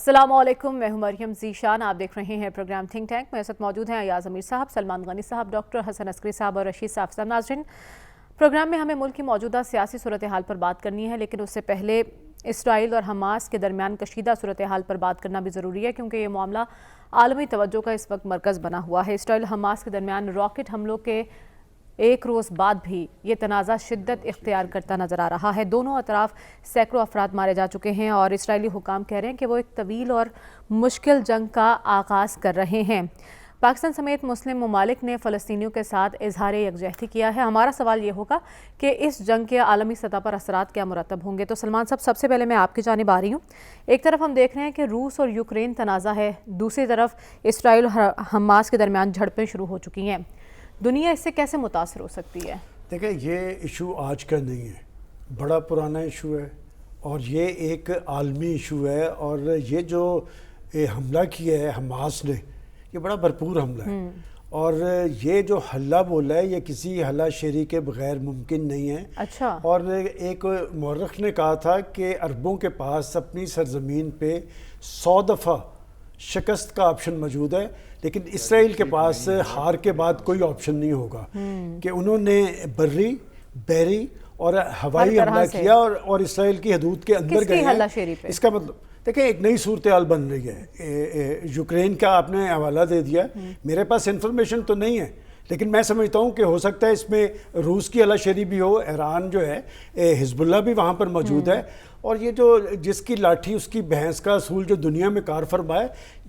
السلام علیکم، میں ہوں مریم ذیشان. آپ دیکھ رہے ہیں پروگرام تھنک ٹینک. میرے ساتھ موجود ہیں ایاز امیر صاحب، سلمان غنی صاحب، ڈاکٹر حسن عسکری صاحب اور رشید صاحب. ناظرین، پروگرام میں ہمیں ملک کی موجودہ سیاسی صورتحال پر بات کرنی ہے، لیکن اس سے پہلے اسرائیل اور حماس کے درمیان کشیدہ صورتحال پر بات کرنا بھی ضروری ہے، کیونکہ یہ معاملہ عالمی توجہ کا اس وقت مرکز بنا ہوا ہے. اسرائیل حماس کے درمیان راکٹ حملوں کے ایک روز بعد بھی یہ تنازع شدت اختیار کرتا نظر آ رہا ہے. دونوں اطراف سینکڑوں افراد مارے جا چکے ہیں اور اسرائیلی حکام کہہ رہے ہیں کہ وہ ایک طویل اور مشکل جنگ کا آغاز کر رہے ہیں. پاکستان سمیت مسلم ممالک نے فلسطینیوں کے ساتھ اظہار یکجہتی کیا ہے. ہمارا سوال یہ ہوگا کہ اس جنگ کے عالمی سطح پر اثرات کیا مرتب ہوں گے. تو سلمان صاحب، سب سے پہلے میں آپ کی جانب آ رہی ہوں. ایک طرف ہم دیکھ رہے ہیں کہ روس اور یوکرین تنازع ہے، دوسری طرف اسرائیل اور حماس کے درمیان جھڑپیں شروع ہو چکی ہیں. دنیا اس سے کیسے متاثر ہو سکتی ہے؟ دیکھیں، یہ ایشو آج کا نہیں ہے، بڑا پرانا ایشو ہے اور یہ ایک عالمی ایشو ہے. اور یہ جو حملہ کیا ہے حماس نے، یہ بڑا بھرپور حملہ ہے. اور یہ جو حلہ بولا ہے یہ کسی حلہ شیری کے بغیر ممکن نہیں ہے. اچھا. اور ایک مورخ نے کہا تھا کہ عربوں کے پاس اپنی سرزمین پہ 100 دفعہ شکست کا آپشن موجود ہے، لیکن اسرائیل کے پاس ہار کے بعد کوئی آپشن نہیں ہوگا. کہ انہوں نے بری، بحری اور ہوائی حملہ کیا اور اسرائیل کی حدود کے اندر گئے ہیں. اس کا مطلب دیکھیں ایک نئی صورتحال بن رہی ہے. یوکرین کا آپ نے حوالہ دے دیا، میرے پاس انفارمیشن تو نہیں ہے، لیکن میں سمجھتا ہوں کہ ہو سکتا ہے اس میں روس کی حلہ شیری بھی ہو، ایران جو ہے، حزب اللہ بھی وہاں پر موجود ہے. اور یہ جو جس کی لاٹھی اس کی بھینس کا اصول جو دنیا میں کار فرما ہے،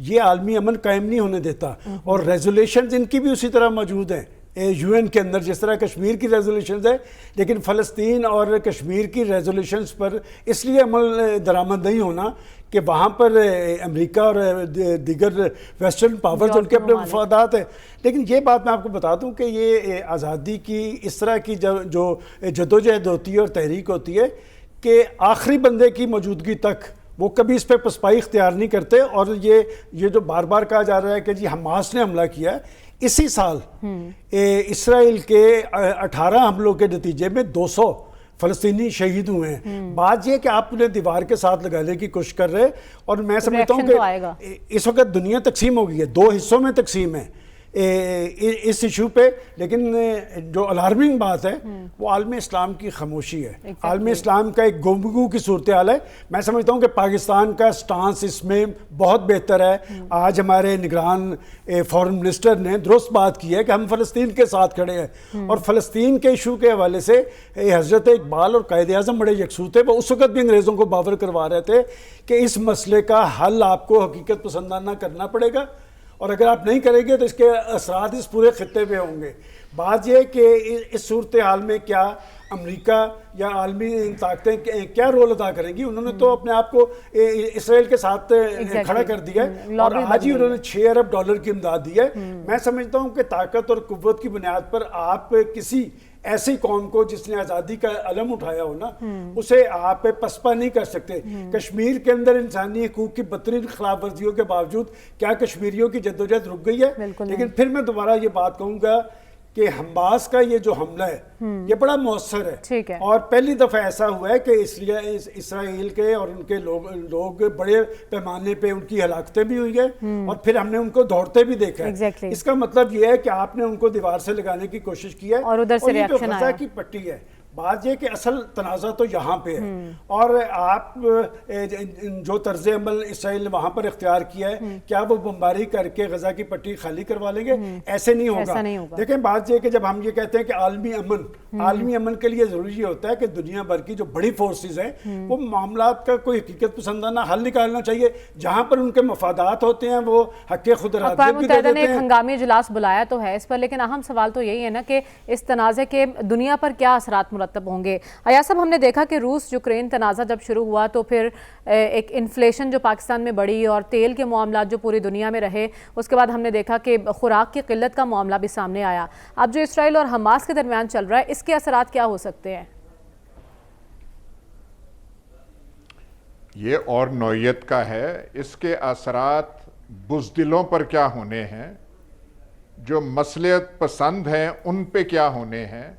یہ عالمی امن قائم نہیں ہونے دیتا. اور ریزولیشنز ان کی بھی اسی طرح موجود ہیں یو این کے اندر، جس طرح کشمیر کی ریزولیشنز ہے. لیکن فلسطین اور کشمیر کی ریزولیشنز پر اس لیے عمل درآمد نہیں ہونا کہ وہاں پر امریکہ اور دیگر ویسٹرن پاورز ان کے اپنے مفادات ہیں. لیکن یہ بات میں آپ کو بتا دوں کہ یہ آزادی کی اس طرح کی جو جدوجہد ہوتی ہے اور تحریک ہوتی ہے کہ آخری بندے کی موجودگی تک وہ کبھی اس پہ پسپائی اختیار نہیں کرتے. اور یہ جو بار بار کہا جا رہا ہے کہ جی حماس نے حملہ کیا ہے، اسی سال اسرائیل کے 18 حملوں کے نتیجے میں 200 فلسطینی شہید ہوئے ہیں. بات یہ کہ آپ انہیں دیوار کے ساتھ لگانے کی کوشش کر رہے. اور میں سمجھتا ہوں کہ اس وقت دنیا تقسیم ہو گئی ہے، 2 حصوں میں تقسیم ہے اس ایشو پہ. لیکن جو الارمنگ بات ہے وہ عالم اسلام کی خاموشی ہے، عالم اسلام کا ایک گفتگو کی صورتحال ہے. میں سمجھتا ہوں کہ پاکستان کا سٹانس اس میں بہت بہتر ہے. آج ہمارے نگران فورن منسٹر نے درست بات کی ہے کہ ہم فلسطین کے ساتھ کھڑے ہیں. اور فلسطین کے ایشو کے حوالے سے حضرت اقبال اور قائد اعظم بڑے یکسو تھے. وہ اس وقت بھی انگریزوں کو باور کروا رہے تھے کہ اس مسئلے کا حل آپ کو حقیقت پسندانہ کرنا پڑے گا، اور اگر آپ نہیں کریں گے تو اس کے اثرات اس پورے خطے پہ ہوں گے. بات یہ کہ اس صورتحال میں کیا امریکہ یا عالمی طاقتیں کیا رول ادا کریں گی. انہوں نے تو اپنے آپ کو اسرائیل کے ساتھ کھڑا کر دیا ہے اور آج ہی انہوں نے $6 ارب کی امداد دی ہے. میں سمجھتا ہوں کہ طاقت اور قوت کی بنیاد پر آپ کسی ایسی قوم کو جس نے آزادی کا علم اٹھایا ہو نا، اسے آپ پسپا نہیں کر سکتے. کشمیر کے اندر انسانی حقوق کی بدترین خلاف ورزیوں کے باوجود کیا کشمیریوں کی جدوجہد رک گئی ہے؟ لیکن پھر میں دوبارہ یہ بات کہوں گا کہ حماس کا یہ جو حملہ ہے یہ بڑا مؤثر ہے. اور پہلی دفعہ ایسا ہوا ہے کہ اسرائیل کے اور ان کے لوگ بڑے پیمانے پہ ان کی ہلاکتیں بھی ہوئی ہیں اور پھر ہم نے ان کو دوڑتے بھی دیکھا ہے. اس کا مطلب یہ ہے کہ آپ نے ان کو دیوار سے لگانے کی کوشش کی ہے اور ادھر سے یہ جو غزہ کی پٹی ہے. بات یہ کہ اصل تنازع تو یہاں پہ ہے. اور آپ جو طرز عمل اسرائیل نے وہاں پر اختیار کیا ہے، کیا وہ بمباری کر کے غزہ کی پٹی خالی کروا لیں گے؟ ایسے نہیں ہوگا. دیکھیں بات یہ کہ جب ہم یہ کہتے ہیں کہ عالمی امن کے لیے ضروری ہوتا ہے کہ دنیا بھر کی جو بڑی فورسز ہیں وہ معاملات کا کوئی حقیقت پسندانہ حل نکالنا چاہیے. جہاں پر ان کے مفادات ہوتے ہیں وہ حق خود ارادیت بھی دے دیتے ہیں. نے ایک ہنگامی اجلاس بلایا تو ہے اس پر، لیکن اہم سوال تو یہی ہے نا کہ اس تنازع کے دنیا پر کیا اثرات مرتب ہوں گے. ایاز صاحب، ہم نے دیکھا کہ روس یوکرین تنازع جب شروع ہوا تو پھر ایک انفلیشن جو پاکستان میں بڑھی اور تیل کے معاملات جو پوری دنیا میں رہے، اس کے بعد ہم نے دیکھا کہ خوراک کی قلت کا معاملہ بھی سامنے آیا. اب جو اسرائیل اور حماس کے درمیان چل رہا ہے، اس کے اثرات کیا ہو سکتے ہیں؟ یہ اور نوعیت کا ہے. اس کے اثرات بزدلوں پر کیا ہونے ہیں، جو مصلحت پسند ہیں ان پہ کیا ہونے ہیں،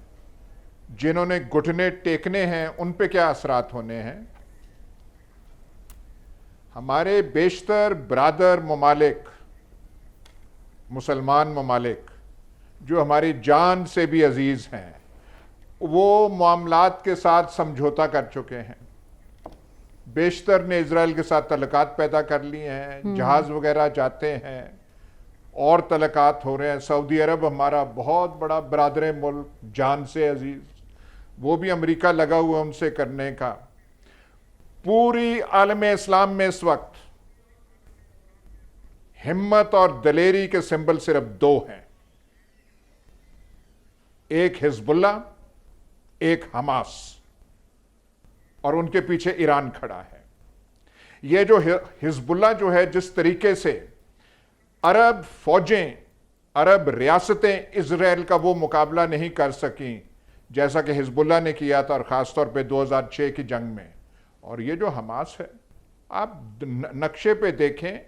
جنہوں نے گھٹنے ٹیکنے ہیں ان پہ کیا اثرات ہونے ہیں. ہمارے بیشتر برادر ممالک، مسلمان ممالک جو ہماری جان سے بھی عزیز ہیں، وہ معاملات کے ساتھ سمجھوتا کر چکے ہیں. بیشتر نے اسرائیل کے ساتھ تعلقات پیدا کر لیے ہیں، جہاز وغیرہ جاتے ہیں اور تعلقات ہو رہے ہیں. سعودی عرب ہمارا بہت بڑا برادر ملک، جان سے عزیز، وہ بھی امریکہ لگا ہوا ان سے کرنے کا. پوری عالم اسلام میں اس وقت ہمت اور دلیری کے سمبل صرف دو ہیں، ایک حزب اللہ، ایک حماس، اور ان کے پیچھے ایران کھڑا ہے. یہ جو حزب اللہ جو ہے، جس طریقے سے عرب فوجیں، عرب ریاستیں اسرائیل کا وہ مقابلہ نہیں کر سکیں جیسا کہ حزب اللہ نے کیا تھا، اور خاص طور پہ 2006 کی جنگ میں. اور یہ جو حماس ہے، آپ نقشے پہ دیکھیں،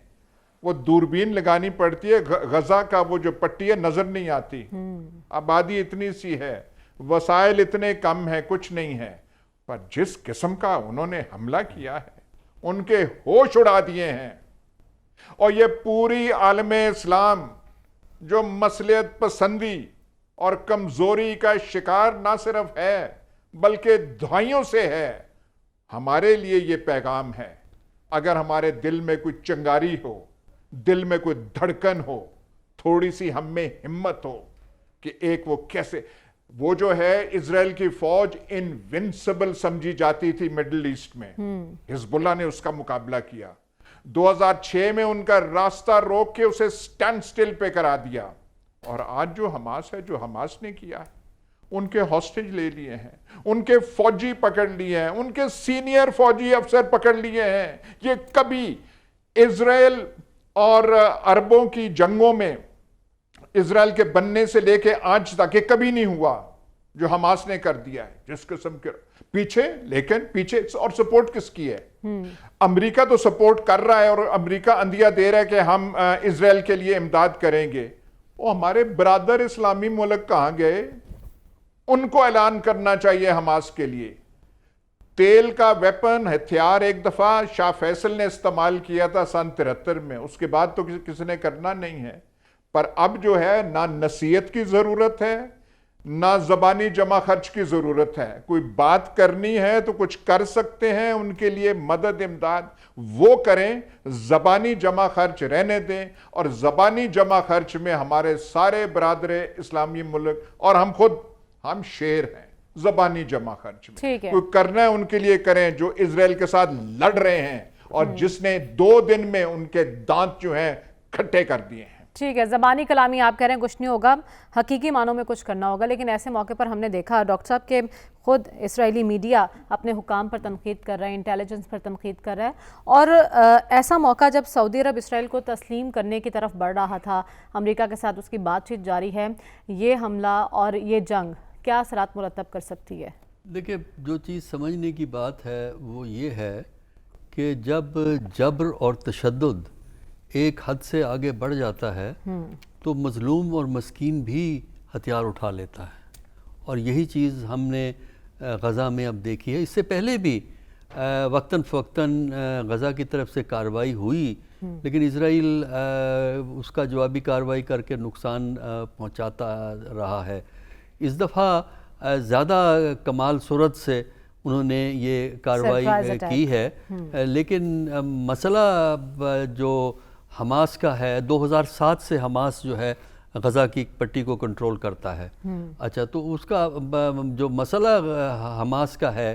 وہ دوربین لگانی پڑتی ہے، غزہ کا وہ جو پٹی ہے نظر نہیں آتی. آبادی اتنی سی ہے، وسائل اتنے کم ہیں، کچھ نہیں ہے، پر جس قسم کا انہوں نے حملہ کیا ہے، ان کے ہوش اڑا دیے ہیں. اور یہ پوری عالم اسلام جو مصلحت پسندی اور کمزوری کا شکار نہ صرف ہے بلکہ دہائیوں سے ہے. ہمارے لیے یہ پیغام ہے، اگر ہمارے دل میں کوئی چنگاری ہو، دل میں کوئی دھڑکن ہو، تھوڑی سی ہم میں ہمت ہو کہ ایک وہ کیسے، وہ جو ہے اسرائیل کی فوج انوینسبل سمجھی جاتی تھی مڈل ایسٹ میں، حزب اللہ نے اس کا مقابلہ کیا. 2006 میں ان کا راستہ روک کے اسے سٹینڈ سٹل پہ کرا دیا. اور آج جو حماس ہے، جو حماس نے کیا ہے، ان کے ہاسٹیج لے لیے ہیں، ان کے فوجی پکڑ لیے ہیں، ان کے سینئر فوجی افسر پکڑ لیے ہیں. یہ کبھی اسرائیل اور عربوں کی جنگوں میں، اسرائیل کے بننے سے لے کے آج تک، یہ کبھی نہیں ہوا جو حماس نے کر دیا ہے. جس قسم کے لیکن پیچھے اور سپورٹ کس کی ہے؟ امریکہ تو سپورٹ کر رہا ہے، اور امریکہ اندیہ دے رہا ہے کہ ہم اسرائیل کے لیے امداد کریں گے. وہ ہمارے برادر اسلامی ملک کہاں گئے؟ ان کو اعلان کرنا چاہیے حماس کے لیے. تیل کا ویپن، ہتھیار ایک دفعہ شاہ فیصل نے استعمال کیا تھا سن 73 میں، اس کے بعد تو کسی نے کرنا نہیں ہے. پر اب جو ہے، نہ نصیحت کی ضرورت ہے، نہ زبانی جمع خرچ کی ضرورت ہے. کوئی بات کرنی ہے تو کچھ کر سکتے ہیں، ان کے لیے مدد امداد وہ کریں، زبانی جمع خرچ رہنے دیں. اور زبانی جمع خرچ میں ہمارے سارے برادر اسلامی ملک اور ہم خود، ہم شیر ہیں زبانی جمع خرچ میں. کوئی کرنا ہے ان کے لیے کریں، جو اسرائیل کے ساتھ لڑ رہے ہیں اور جس نے 2 دن میں ان کے دانت جو ہیں کھٹے کر دیے ہیں. ٹھیک ہے، زبانی کلامی آپ کہہ رہے ہیں کچھ نہیں ہوگا، حقیقی معنوں میں کچھ کرنا ہوگا. لیکن ایسے موقع پر ہم نے دیکھا ڈاکٹر صاحب کہ خود اسرائیلی میڈیا اپنے حکام پر تنقید کر رہا ہے، انٹیلیجنس پر تنقید کر رہا ہے. اور ایسا موقع جب سعودی عرب اسرائیل کو تسلیم کرنے کی طرف بڑھ رہا تھا، امریکہ کے ساتھ اس کی بات چیت جاری ہے، یہ حملہ اور یہ جنگ کیا اثرات مرتب کر سکتی ہے؟ دیکھیں، جو چیز سمجھنے کی بات ہے وہ یہ ہے کہ جب جبر اور تشدد ایک حد سے آگے بڑھ جاتا ہے تو مظلوم اور مسکین بھی ہتھیار اٹھا لیتا ہے. اور یہی چیز ہم نے غزہ میں اب دیکھی ہے. اس سے پہلے بھی وقتاً فوقتاً غزہ کی طرف سے کارروائی ہوئی، لیکن اسرائیل اس کا جوابی کارروائی کر کے نقصان پہنچاتا رہا ہے. اس دفعہ زیادہ کمال صورت سے انہوں نے یہ کارروائی کی ہے. لیکن مسئلہ جو حماس کا ہے، 2007 سے حماس جو ہے غزہ کی پٹی کو کنٹرول کرتا ہے. اچھا، تو اس کا جو مسئلہ حماس کا ہے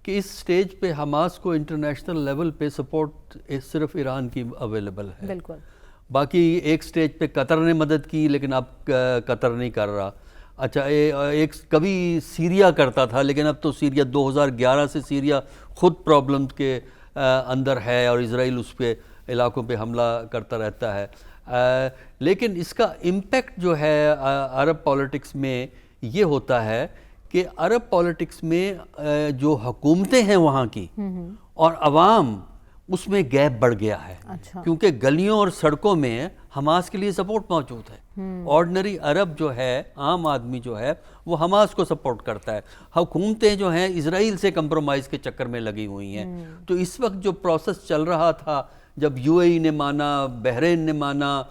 کہ اس سٹیج پہ حماس کو انٹرنیشنل لیول پہ سپورٹ صرف ایران کی اویلیبل ہے. بالکل. باقی ایک سٹیج پہ قطر نے مدد کی، لیکن اب قطر نہیں کر رہا. اچھا، ایک کبھی سیریا کرتا تھا، لیکن اب تو سیریا 2011 سے سیریا خود پرابلم کے اندر ہے اور اسرائیل اس پہ علاقوں پہ حملہ کرتا رہتا ہے. لیکن اس کا امپیکٹ جو ہے عرب پالیٹکس میں یہ ہوتا ہے کہ عرب پالیٹکس میں جو حکومتیں ہیں وہاں کی اور عوام، اس میں گیپ بڑھ گیا ہے. کیونکہ گلیوں اور سڑکوں میں حماس کے لیے سپورٹ موجود ہے. آرڈنری عرب جو ہے, عام آدمی جو ہے, وہ حماس کو سپورٹ کرتا ہے. حکومتیں جو ہیں اسرائیل سے کمپرومائز کے چکر میں لگی ہوئی ہیں. تو اس وقت جو پروسیس چل رہا تھا, جب یو اے ای نے مانا, بحرین نے مانا,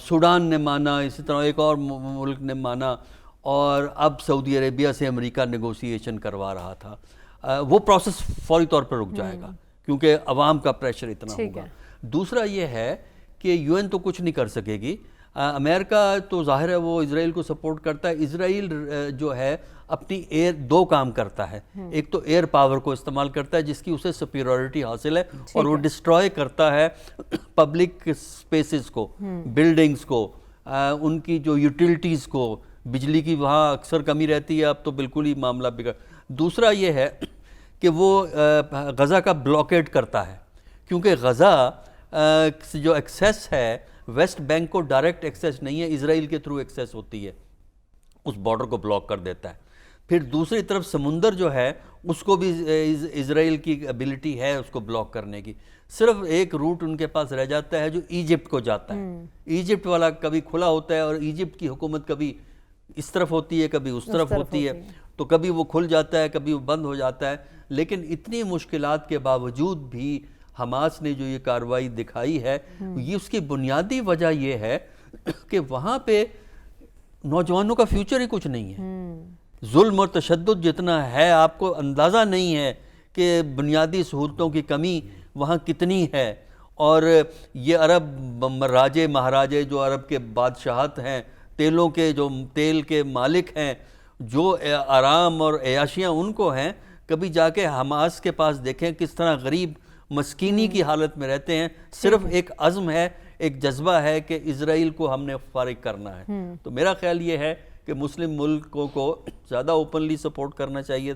سوڈان نے مانا, اسی طرح ایک اور ملک نے مانا, اور اب سعودی عربیہ سے امریکہ نیگوسیشن کروا رہا تھا, وہ پروسیس فوری طور پر رک جائے گا کیونکہ عوام کا پریشر اتنا ہوگا. دوسرا یہ ہے کہ یو این تو کچھ نہیں کر سکے گی. امریکہ تو ظاہر ہے وہ اسرائیل کو سپورٹ کرتا ہے. اسرائیل جو ہے اپنی ایئر دو کام کرتا ہے, ایک تو ایئر پاور کو استعمال کرتا ہے جس کی اسے سپیریورٹی حاصل ہے, اور وہ ڈسٹروائے کرتا ہے پبلک سپیسز کو, بلڈنگز کو, ان کی جو یوٹیلیٹیز کو. بجلی کی وہاں اکثر کمی رہتی ہے, اب تو بالکل ہی معاملہ بگڑ. دوسرا یہ ہے کہ وہ غزہ کا بلاکیڈ کرتا ہے, کیونکہ غزہ جو ایکسیس ہے ویسٹ بینک کو ڈائریکٹ ایکسیس نہیں ہے, اسرائیل کے تھرو ایکسیس ہوتی ہے, اس بارڈر کو بلاک کر دیتا ہے. پھر دوسری طرف سمندر جو ہے اس کو بھی اسرائیل کی ایبلٹی ہے اس کو بلاک کرنے کی. صرف ایک روٹ ان کے پاس رہ جاتا ہے جو ایجپٹ کو جاتا ہے. ایجپٹ والا کبھی کھلا ہوتا ہے, اور ایجپٹ کی حکومت کبھی اس طرف ہوتی ہے کبھی اس طرف ہوتی ہے, تو کبھی وہ کھل جاتا ہے کبھی وہ بند ہو جاتا ہے. لیکن اتنی مشکلات کے باوجود بھی حماس نے جو یہ کارروائی دکھائی ہے, یہ اس کی بنیادی وجہ یہ ہے کہ وہاں پہ نوجوانوں کا فیوچر ہی کچھ نہیں ہے. ظلم اور تشدد جتنا ہے, آپ کو اندازہ نہیں ہے کہ بنیادی سہولتوں کی کمی وہاں کتنی ہے. اور یہ عرب راجے مہاراجے جو عرب کے بادشاہت ہیں, تیلوں کے جو تیل کے مالک ہیں, جو آرام اور عیاشیاں ان کو ہیں, کبھی جا کے حماس کے پاس دیکھیں کس طرح غریب مسکینی کی حالت میں رہتے ہیں. صرف ایک عزم ہے, ایک جذبہ ہے کہ اسرائیل کو ہم نے فارغ کرنا ہے. تو میرا خیال یہ ہے کہ مسلم ملکوں کو زیادہ اوپنلی سپورٹ کرنا چاہیے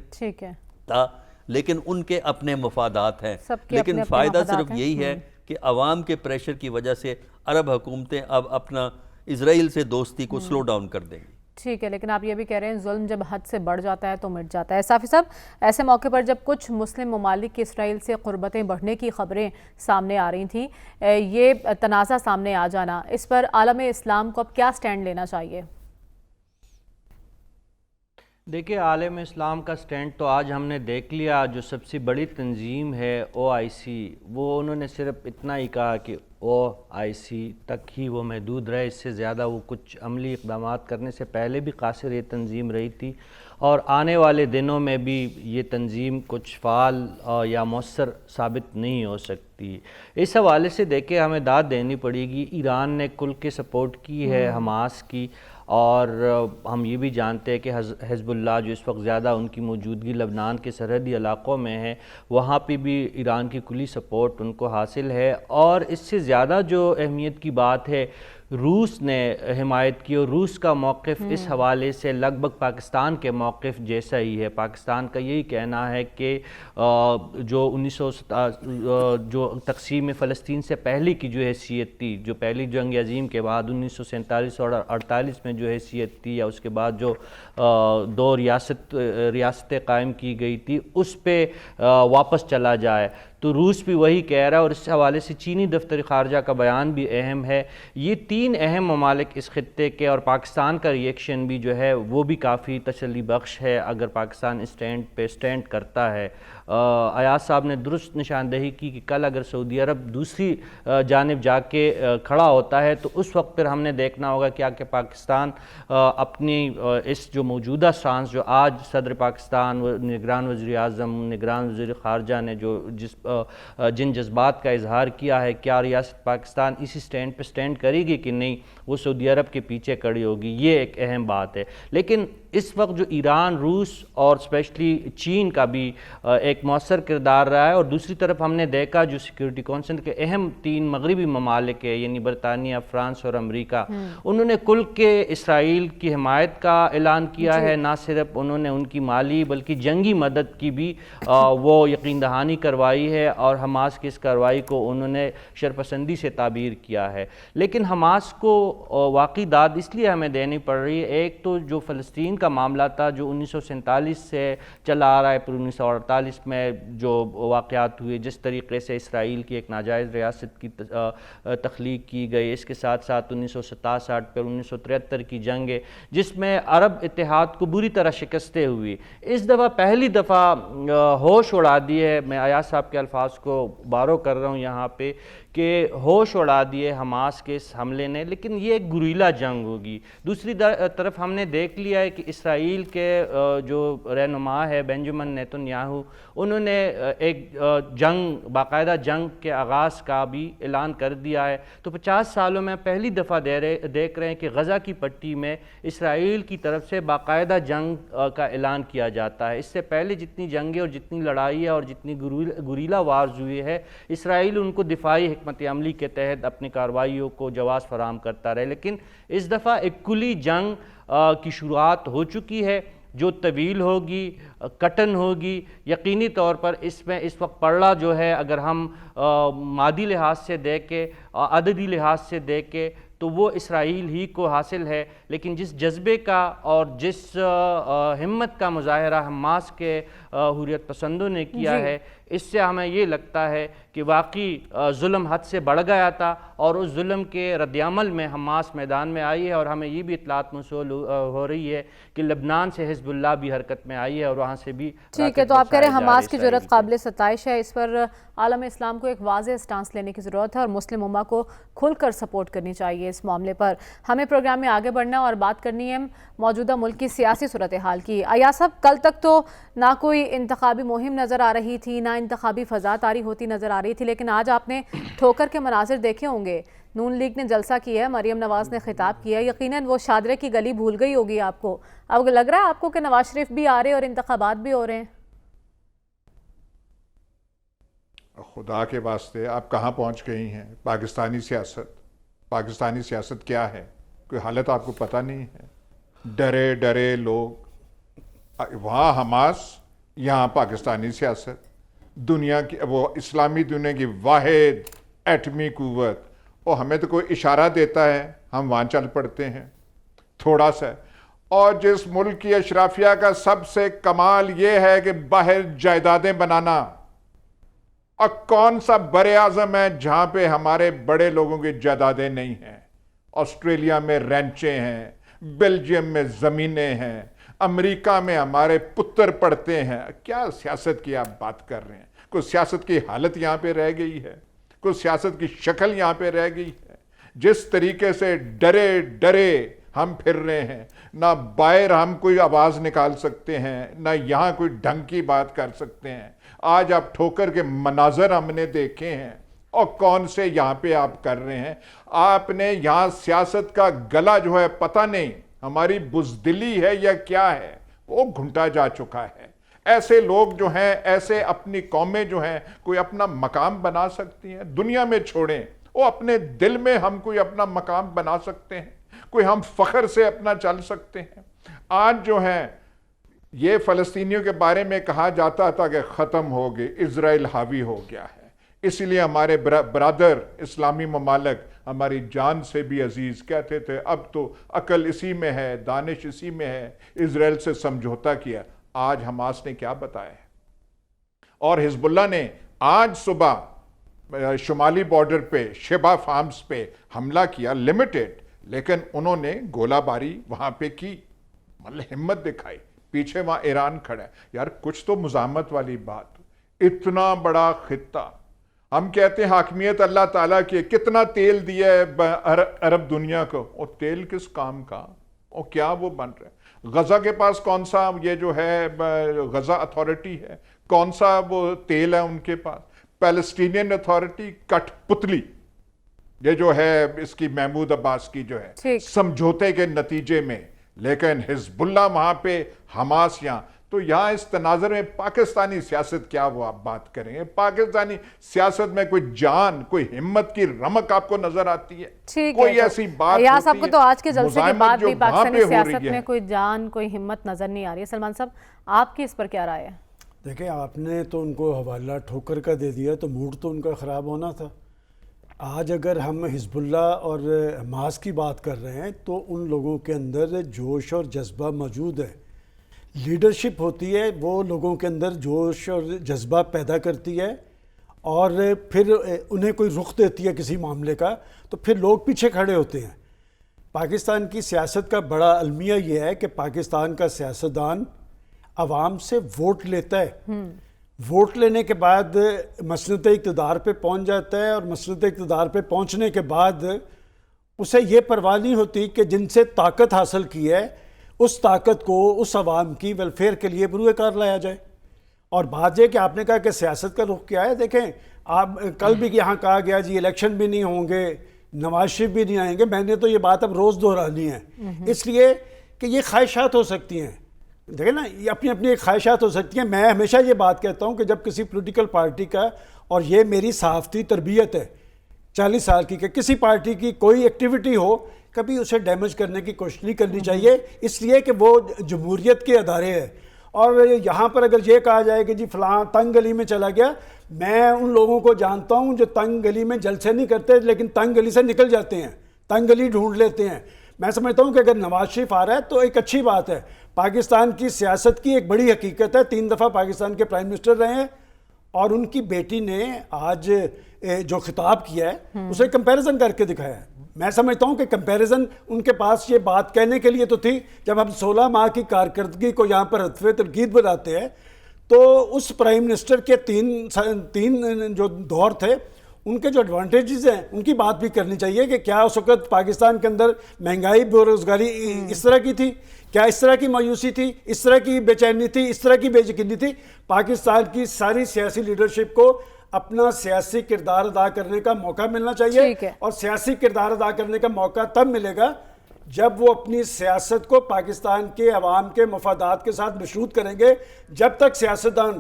تھا, لیکن ان کے اپنے مفادات ہیں. لیکن فائدہ صرف یہی ہے کہ عوام کے پریشر کی وجہ سے عرب حکومتیں اب اپنا اسرائیل سے دوستی کو سلو ڈاؤن کر دیں گی. ٹھیک ہے, لیکن آپ یہ بھی کہہ رہے ہیں ظلم جب حد سے بڑھ جاتا ہے تو مٹ جاتا ہے. صافی صاحب, ایسے موقع پر جب کچھ مسلم ممالک کی اسرائیل سے قربتیں بڑھنے کی خبریں سامنے آ رہی تھیں, یہ تنازع سامنے آ جانا, اس پر عالم اسلام کو اب کیا سٹینڈ لینا چاہیے؟ دیکھیں, عالم اسلام کا سٹینڈ تو آج ہم نے دیکھ لیا. جو سب سے بڑی تنظیم ہے OIC, وہ انہوں نے صرف اتنا ہی کہا کہ OIC تک ہی وہ محدود رہے, اس سے زیادہ وہ کچھ عملی اقدامات کرنے سے پہلے بھی قاصر یہ تنظیم رہی تھی, اور آنے والے دنوں میں بھی یہ تنظیم کچھ فعال یا مؤثر ثابت نہیں ہو سکتی. اس حوالے سے دیکھیں ہمیں داد دینی پڑے گی. ایران نے کل کے سپورٹ کی ہے حماس کی, اور ہم یہ بھی جانتے ہیں کہ حزب اللہ جو اس وقت زیادہ ان کی موجودگی لبنان کے سرحدی علاقوں میں ہے, وہاں پہ بھی ایران کی کلی سپورٹ ان کو حاصل ہے. اور اس سے زیادہ جو اہمیت کی بات ہے, روس نے حمایت کی, اور روس کا موقف اس حوالے سے لگ بھگ پاکستان کے موقف جیسا ہی ہے. پاکستان کا یہی کہنا ہے کہ جو جو تقسیم فلسطین سے پہلے کی جو حیثیت تھی, جو پہلی جنگ عظیم کے بعد 1947 اور 48 میں جو حیثیت تھی, یا اس کے بعد جو دو ریاستیں قائم کی گئی تھی, اس پہ واپس چلا جائے. تو روس بھی وہی کہہ رہا ہے, اور اس حوالے سے چینی دفتر خارجہ کا بیان بھی اہم ہے. یہ تین اہم ممالک اس خطے کے, اور پاکستان کا ریئیکشن بھی جو ہے وہ بھی کافی تسلی بخش ہے اگر پاکستان اسٹینڈ پہ اسٹینڈ کرتا ہے. ایاز صاحب نے درست نشاندہی کی کہ کل اگر سعودی عرب دوسری جانب جا کے کھڑا ہوتا ہے تو اس وقت پھر ہم نے دیکھنا ہوگا کہ پاکستان اپنی اس جو موجودہ سانس جو آج صدر پاکستان, نگران وزیر اعظم, نگران وزیر خارجہ نے جن جذبات کا اظہار کیا ہے, کیا ریاست پاکستان اسی سٹینڈ پہ سٹینڈ کرے گی کہ نہیں, وہ سعودی عرب کے پیچھے کھڑی ہوگی. یہ ایک اہم بات ہے. لیکن اس وقت جو ایران, روس اور اسپیشلی چین کا بھی ایک مؤثر کردار رہا ہے, اور دوسری طرف ہم نے دیکھا جو سیکورٹی کونسل کے اہم تین مغربی ممالک ہے, یعنی برطانیہ, فرانس اور امریکہ, انہوں نے کل کے اسرائیل کی حمایت کا اعلان کیا ہے. نہ صرف انہوں نے ان کی مالی بلکہ جنگی مدد کی بھی وہ یقین دہانی کروائی ہے, اور حماس کی اس کارروائی کو انہوں نے شرپسندی سے تعبیر کیا ہے. لیکن حماس کو واقعی داد اس لیے ہمیں دینی پڑ رہی ہے, ایک تو جو فلسطین کا معاملہ تھا جو 1947 سے چلا آ رہا ہے، پھر 1948 میں جو واقعات ہوئے، جس طریقے سے اسرائیل کی ایک ناجائز ریاست کی تخلیق کی گئی، اس کے ساتھ ساتھ 1967 پھر 1973 کی جنگیں جس میں عرب اتحاد کو بری طرح شکستیں ہوئی. اس دفعہ پہلی دفعہ ہوش اڑا دی ہے، میں ایاز صاحب کے الفاظ کو بارو کر رہا ہوں یہاں پہ، کہ ہوش اڑا دیے حماس کے اس حملے نے، لیکن یہ ایک گریلا جنگ ہوگی. دوسری طرف ہم نے دیکھ لیا ہے کہ اسرائیل کے جو رہنما ہے بنجامن نیتن یاہو، انہوں نے ایک جنگ، باقاعدہ جنگ کے آغاز کا بھی اعلان کر دیا ہے. تو 50 سالوں میں پہلی دفعہ دیکھ رہے ہیں کہ غزہ کی پٹی میں اسرائیل کی طرف سے باقاعدہ جنگ کا اعلان کیا جاتا ہے. اس سے پہلے جتنی جنگیں اور جتنی لڑائیاں اور جتنی گریلا وارز ہوئی ہے، اسرائیل ان کو دفاعی حکمت عملی کے تحت اپنی کارروائیوں کو جواز فراہم کرتا رہے. لیکن اس دفعہ ایک کلی جنگ کی شروعات ہو چکی ہے جو طویل ہوگی، کٹن ہوگی. یقینی طور پر اس میں اس وقت پڑھا جو ہے، اگر ہم مادی لحاظ سے دیکھیں، عددی لحاظ سے دیکھیں، تو وہ اسرائیل ہی کو حاصل ہے. لیکن جس جذبے کا اور جس ہمت کا مظاہرہ حماس کے حریت پسندوں نے کیا ہے، اس سے ہمیں یہ لگتا ہے کہ واقعی ظلم حد سے بڑھ گیا تھا، اور اس ظلم کے رد عمل میں حماس میدان میں آئی ہے. اور ہمیں یہ بھی اطلاعات موصول ہو رہی ہے کہ لبنان سے حزب اللہ بھی حرکت میں آئی ہے، اور وہاں سے بھی ٹھیک ہے. تو آپ کہہ رہے ہیں حماس کی جرأت قابل ستائش ہے، اس پر عالم اسلام کو ایک واضح سٹانس لینے کی ضرورت ہے اور مسلم امہ کو کھل کر سپورٹ کرنی چاہیے اس معاملے پر. ہمیں پروگرام میں آگے بڑھنا اور بات کرنی ہے موجودہ ملک کی سیاسی صورتحال کی. ایاز صاحب، کل تک تو نہ کوئی انتخابی مہم نظر آ رہی تھی، نہ انتخابی فضا طاری ہوتی نظر آ رہی تھی، لیکن آج آپ نے ٹھوکر کے مناظر دیکھے ہوں گے. نون لیگ نے جلسہ کیا ہے، مریم نواز نے خطاب کیا ہے، یقیناً وہ شادرے کی گلی بھول گئی ہوگی آپ کو. اب لگ رہا ہے آپ کو کہ نواز شریف بھی آ رہے اور انتخابات بھی ہو رہے ہیں؟ خدا کے واسطے آپ کہاں پہنچ گئی ہیں؟ پاکستانی سیاست کیا ہے؟ کوئی حالت آپ کو پتہ نہیں ہے. ڈرے لوگ، وہاں حماس، یہاں پاکستانی سیاست. دنیا کی، وہ اسلامی دنیا کی واحد ایٹمی قوت، اور ہمیں تو کوئی اشارہ دیتا ہے ہم وہاں چل پڑتے ہیں تھوڑا سا. اور جس ملک کی اشرافیہ کا سب سے کمال یہ ہے کہ باہر جائیدادیں بنانا، اور کون سا بر اعظم ہے جہاں پہ ہمارے بڑے لوگوں کی جائیدادیں نہیں ہیں؟ آسٹریلیا میں رینچیں ہیں، بیلجیم میں زمینیں ہیں، امریکہ میں ہمارے پتر پڑھتے ہیں. کیا سیاست کی آپ بات کر رہے ہیں؟ کوئی سیاست کی حالت یہاں پہ رہ گئی ہے؟ کوئی سیاست کی شکل یہاں پہ رہ گئی ہے؟ جس طریقے سے ڈرے ہم پھر رہے ہیں، نہ باہر ہم کوئی آواز نکال سکتے ہیں، نہ یہاں کوئی ڈھنگ کی بات کر سکتے ہیں. آج آپ ٹھوکر کے مناظر ہم نے دیکھے ہیں، اور کون سے یہاں پہ آپ کر رہے ہیں. آپ نے یہاں سیاست کا گلا جو ہے، پتہ نہیں ہماری بزدلی ہے یا کیا ہے، وہ گھنٹا جا چکا ہے. ایسے لوگ جو ہیں، ایسے اپنی قومیں جو ہیں کوئی اپنا مقام بنا سکتی ہیں؟ دنیا میں چھوڑیں، وہ اپنے دل میں ہم کوئی اپنا مقام بنا سکتے ہیں، کوئی ہم فخر سے اپنا چل سکتے ہیں. آج جو ہیں یہ فلسطینیوں کے بارے میں کہا جاتا تھا کہ ختم ہو گئے، اسرائیل حاوی ہو گیا ہے، اس لیے ہمارے برادر اسلامی ممالک ہماری جان سے بھی عزیز کہتے تھے اب تو عقل اسی میں ہے، دانش اسی میں ہے، اسرائیل سے سمجھوتا کیا. آج حماس نے کیا بتایا ہے؟ اور حزب اللہ نے آج صبح شمالی بارڈر پہ شبہ فارمز پہ حملہ کیا، لمیٹڈ، لیکن انہوں نے گولہ باری وہاں پہ کی، مطلب ہمت دکھائی. پیچھے وہاں ایران کھڑا ہے. یار کچھ تو مزاحمت والی بات. اتنا بڑا خطہ، ہم کہتے ہیں حاکمیت اللہ تعالیٰ کی، کتنا تیل دیا ہے عرب دنیا کو، اور تیل کس کام کا، اور کیا وہ بن رہا ہے؟ غزہ کے پاس کون سا یہ جو ہے غزہ اتھارٹی ہے، کون سا وہ تیل ہے ان کے پاس؟ پیلسٹینین اتھارٹی کٹ پتلی، یہ جو ہے اس کی محمود عباس کی جو ہے سمجھوتے کے نتیجے میں. لیکن حزب اللہ وہاں پہ، حماس یہاں. تو یہاں اس تناظر میں پاکستانی سیاست کیا وہ آپ بات کریں گے؟ پاکستانی سیاست میں کوئی جان، کوئی ہمت کی رمق آپ کو نظر آتی ہے؟ کوئی ایسی بات ہوتی ہے؟ ایاز صاحب کو تو آج کے جلسے کے بعد بھی پاکستانی سیاست میں کوئی جان، کوئی ہمت نظر نہیں آ رہی ہے. سلمان صاحب، آپ کی اس پر کیا رائے ہے؟ دیکھیں، آپ نے تو ان کو حوالہ ٹھوکر کا دے دیا، تو موڈ تو ان کا خراب ہونا تھا. آج اگر ہم حزب اللہ اور حماس کی بات کر رہے ہیں تو ان لوگوں کے اندر جوش اور جذبہ موجود ہے. لیڈرشپ ہوتی ہے وہ لوگوں کے اندر جوش اور جذبہ پیدا کرتی ہے اور پھر انہیں کوئی رخ دیتی ہے کسی معاملے کا تو پھر لوگ پیچھے کھڑے ہوتے ہیں. پاکستان کی سیاست کا بڑا المیہ یہ ہے کہ پاکستان کا سیاستدان عوام سے ووٹ لیتا ہے. ووٹ لینے کے بعد مسند اقتدار پہ پہنچ جاتا ہے اور مسند اقتدار پہ پہنچنے کے بعد اسے یہ پرواہ نہیں ہوتی کہ جن سے طاقت حاصل کی ہے اس طاقت کو اس عوام کی ویلفیئر کے لیے بروئے کار لایا جائے. اور بات یہ کہ آپ نے کہا کہ سیاست کا رخ کیا ہے، دیکھیں آپ کل بھی یہاں کہا گیا جی الیکشن بھی نہیں ہوں گے، نواز شریف بھی نہیں آئیں گے. میں نے تو یہ بات اب روز دہرانی ہے اس لیے کہ یہ خواہشات ہو سکتی ہیں. دیکھیں نا، یہ اپنی اپنی ایک خواہشات ہو سکتی ہیں. میں ہمیشہ یہ بات کہتا ہوں کہ جب کسی پولیٹیکل پارٹی کا، اور یہ میری صحافتی تربیت ہے 40 سال کی، کہ کسی پارٹی کی کوئی ایکٹیویٹی ہو کبھی اسے ڈیمیج کرنے کی کوشش نہیں کرنی چاہیے، اس لیے کہ وہ جمہوریت کے ادارے ہیں. اور یہاں پر اگر یہ کہا جائے کہ جی فلاں تنگ گلی میں چلا گیا، میں ان لوگوں کو جانتا ہوں جو تنگ گلی میں جلسے نہیں کرتے لیکن تنگ گلی سے نکل جاتے ہیں، تنگ گلی ڈھونڈ لیتے ہیں. میں سمجھتا ہوں کہ اگر نواز شریف آ رہا ہے تو ایک اچھی بات ہے. پاکستان کی سیاست کی ایک بڑی حقیقت ہے، 3 دفعہ پاکستان کے پرائم منسٹر رہے ہیں اور ان کی بیٹی نے آج جو خطاب کیا ہے اسے کمپیریزن کر کے دکھایا ہے. میں سمجھتا ہوں کہ کمپیریزن ان کے پاس یہ بات کہنے کے لیے تو تھی. جب ہم 16 ماہ کی کارکردگی کو یہاں پر ہدف تنقید بناتے ہیں تو اس پرائم منسٹر کے تین جو دور تھے ان کے جو ایڈوانٹیجز ہیں ان کی بات بھی کرنی چاہیے کہ کیا اس وقت پاکستان کے اندر مہنگائی، بے روزگاری اس طرح کی تھی، کیا اس طرح کی مایوسی تھی، اس طرح کی بے چینی تھی، اس طرح کی بے یقینی تھی. پاکستان کی ساری سیاسی لیڈرشپ کو اپنا سیاسی کردار ادا کرنے کا موقع ملنا چاہیے، اور سیاسی کردار ادا کرنے کا موقع تب ملے گا جب وہ اپنی سیاست کو پاکستان کے عوام کے مفادات کے ساتھ مشروط کریں گے. جب تک سیاستدان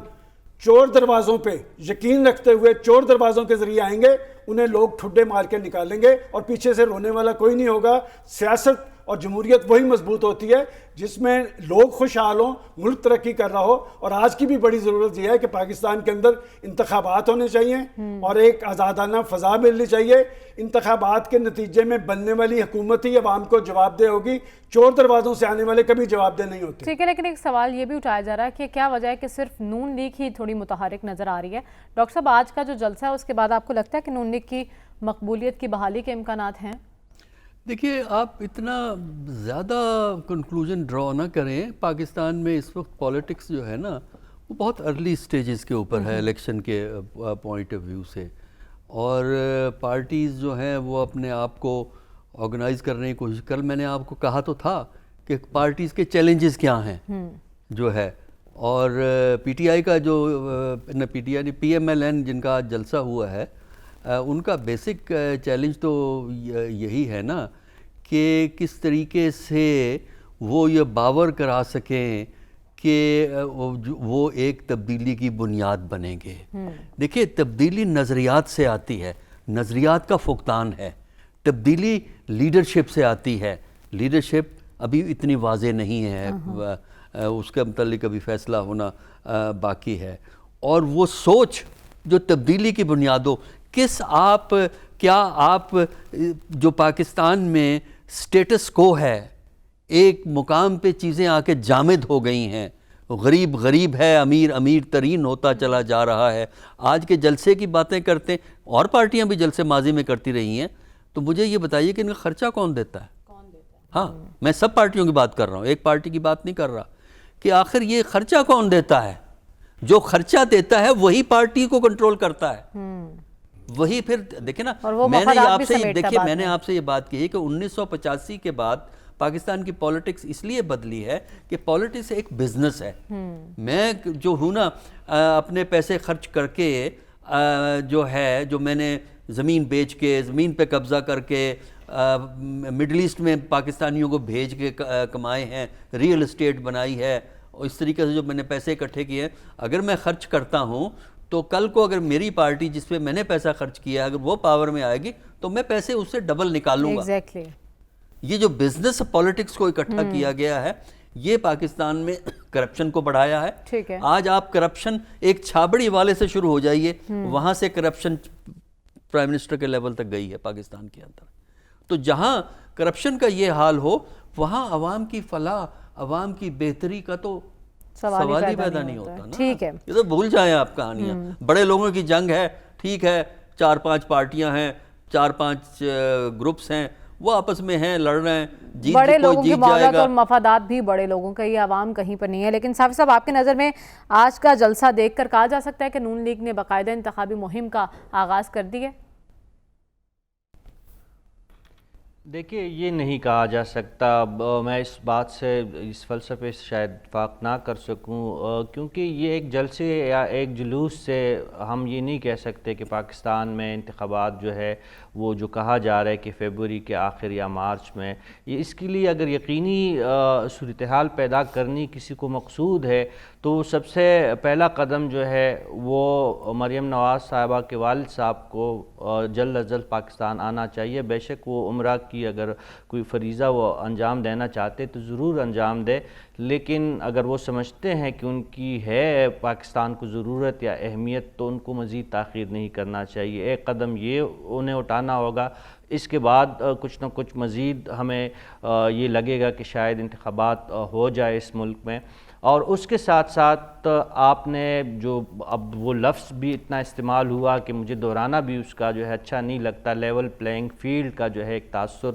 چور دروازوں پہ یقین رکھتے ہوئے چور دروازوں کے ذریعے آئیں گے انہیں لوگ ٹھڈے مار کے نکالیں گے اور پیچھے سے رونے والا کوئی نہیں ہوگا. سیاست اور جمہوریت وہی مضبوط ہوتی ہے جس میں لوگ خوشحال ہوں، ملک ترقی کر رہا ہو. اور آج کی بھی بڑی ضرورت یہ ہے کہ پاکستان کے اندر انتخابات ہونے چاہیے اور ایک آزادانہ فضا ملنی چاہیے. انتخابات کے نتیجے میں بننے والی حکومت ہی عوام کو جواب دہ ہوگی، چور دروازوں سے آنے والے کبھی جواب دہ نہیں ہوتے. ٹھیک ہے، لیکن ایک سوال یہ بھی اٹھایا جا رہا ہے کہ کیا وجہ ہے کہ صرف نون لیگ ہی تھوڑی متحرک نظر آ رہی ہے؟ ڈاکٹر صاحب، آج کا جو جلسہ ہے اس کے بعد آپ کو لگتا ہے کہ نون لیگ کی مقبولیت کی بحالی کے امکانات ہیں؟ دیکھیے، آپ اتنا زیادہ کنکلوژن ڈرا نہ کریں. پاکستان میں اس وقت پالیٹکس جو ہے نا وہ بہت ارلی سٹیجز کے اوپر ہے الیکشن کے پوائنٹ آف ویو سے، اور پارٹیز جو ہیں وہ اپنے آپ کو آرگنائز کرنے کی کوشش. کل میں نے آپ کو کہا تو تھا کہ پارٹیز کے چیلنجز کیا ہیں جو ہے، اور پی ٹی آئی کا جو P T I P M L N جن کا آج جلسہ ہوا ہے، ان کا بیسک چیلنج تو یہی ہے نا کہ کس طریقے سے وہ یہ باور کرا سکیں کہ وہ ایک تبدیلی کی بنیاد بنیں گے. دیکھیے، تبدیلی نظریات سے آتی ہے، نظریات کا فقدان ہے. تبدیلی لیڈرشپ سے آتی ہے، لیڈرشپ ابھی اتنی واضح نہیں ہے، اس کے متعلق ابھی فیصلہ ہونا باقی ہے. اور وہ سوچ جو تبدیلی کی بنیاد ہو، کیا آپ جو پاکستان میں سٹیٹس کو ہے، ایک مقام پہ چیزیں آ کے جامد ہو گئی ہیں، غریب غریب ہے، امیر امیر ترین ہوتا چلا جا رہا ہے. آج کے جلسے کی باتیں کرتے ہیں، اور پارٹیاں بھی جلسے ماضی میں کرتی رہی ہیں، تو مجھے یہ بتائیے کہ ان کا خرچہ کون دیتا ہے؟ ہاں، میں سب پارٹیوں کی بات کر رہا ہوں، ایک پارٹی کی بات نہیں کر رہا. کہ آخر یہ خرچہ کون دیتا ہے؟ جو خرچہ دیتا ہے وہی پارٹی کو کنٹرول کرتا ہے. وہی پھر دیکھیں نا، میں نے آپ سے یہ بات کی ہے کہ 1985 کے بعد پاکستان کی پالیٹکس اس لیے بدلی ہے کہ پالیٹکس ایک بزنس ہے. میں جو ہوں نا، اپنے پیسے خرچ کر کے جو ہے، جو میں نے زمین بیچ کے، زمین پہ قبضہ کر کے، مڈل ایسٹ میں پاکستانیوں کو بھیج کے کمائے ہیں، ریئل اسٹیٹ بنائی ہے، اور اس طریقے سے جو میں نے پیسے اکٹھے کیے ہیں، اگر میں خرچ کرتا ہوں تو کل کو اگر میری پارٹی جس پہ میں نے پیسہ خرچ کیا ہے اگر وہ پاور میں آئے گی تو میں پیسے اس سے ڈبل نکالوں گا. یہ جو بزنس پالیٹکس کو اکٹھا کیا گیا ہے، یہ پاکستان میں کرپشن کو بڑھایا ہے. آج آپ کرپشن ایک چھابڑی والے سے شروع ہو جائیے، وہاں سے کرپشن پرائم منسٹر کے لیول تک گئی ہے پاکستان کے اندر. تو جہاں کرپشن کا یہ حال ہو وہاں عوام کی فلاح، عوام کی بہتری کا تو سوال ہی پیدا نہیں ہوتا نا. ٹھیک ہے، یہ تو بھول جائیں آپ کہانیاں. بڑے لوگوں کی جنگ ہے، ٹھیک ہے، 4-5 پارٹیاں ہیں، 4-5 گروپس ہیں، وہ آپس میں ہیں، لڑ رہے ہیں، بڑے لوگوں جیت کے جائے معاملات گا. اور مفادات بھی بڑے لوگوں کا، یہ عوام کہیں پر نہیں ہے. لیکن صافی صاحب، آپ کی نظر میں آج کا جلسہ دیکھ کر کہا جا سکتا ہے کہ نون لیگ نے باقاعدہ انتخابی مہم کا آغاز کر دی ہے؟ دیکھیے، یہ نہیں کہا جا سکتا. میں اس بات سے، اس فلسفے سے شاید اتفاق نہ کر سکوں، کیونکہ یہ ایک جلسے یا ایک جلوس سے ہم یہ نہیں کہہ سکتے کہ پاکستان میں انتخابات جو ہے وہ جو کہا جا رہا ہے کہ فیبروری کے آخر یا مارچ میں، یہ اس کے لیے اگر یقینی صورتحال پیدا کرنی کسی کو مقصود ہے تو سب سے پہلا قدم جو ہے وہ مریم نواز صاحبہ کے والد صاحب کو جلد از جلد پاکستان آنا چاہیے. بے شک وہ عمرہ کی اگر کوئی فریضہ وہ انجام دینا چاہتے تو ضرور انجام دے، لیکن اگر وہ سمجھتے ہیں کہ ان کی ہے پاکستان کو ضرورت یا اہمیت تو ان کو مزید تاخیر نہیں کرنا چاہیے. ایک قدم یہ انہیں اٹھانا ہوگا. اس کے بعد کچھ نہ کچھ مزید ہمیں یہ لگے گا کہ شاید انتخابات ہو جائے اس ملک میں. اور اس کے ساتھ ساتھ آپ نے جو اب وہ لفظ بھی اتنا استعمال ہوا کہ مجھے دہرانا بھی اس کا جو ہے اچھا نہیں لگتا، لیول پلینگ فیلڈ کا جو ہے ایک تاثر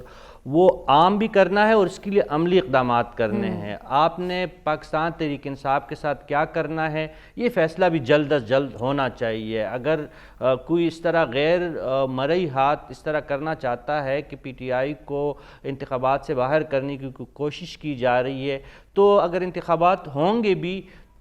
وہ عام بھی کرنا ہے اور اس کے لیے عملی اقدامات کرنے ہیں. آپ نے پاکستان تحریک انصاف کے ساتھ کیا کرنا ہے یہ فیصلہ بھی جلد از جلد ہونا چاہیے. اگر کوئی اس طرح غیر مرئی ہاتھ اس طرح کرنا چاہتا ہے کہ پی ٹی آئی کو انتخابات سے باہر کرنے کی کوشش کی جا رہی ہے تو اگر انتخابات ہوں گے بھی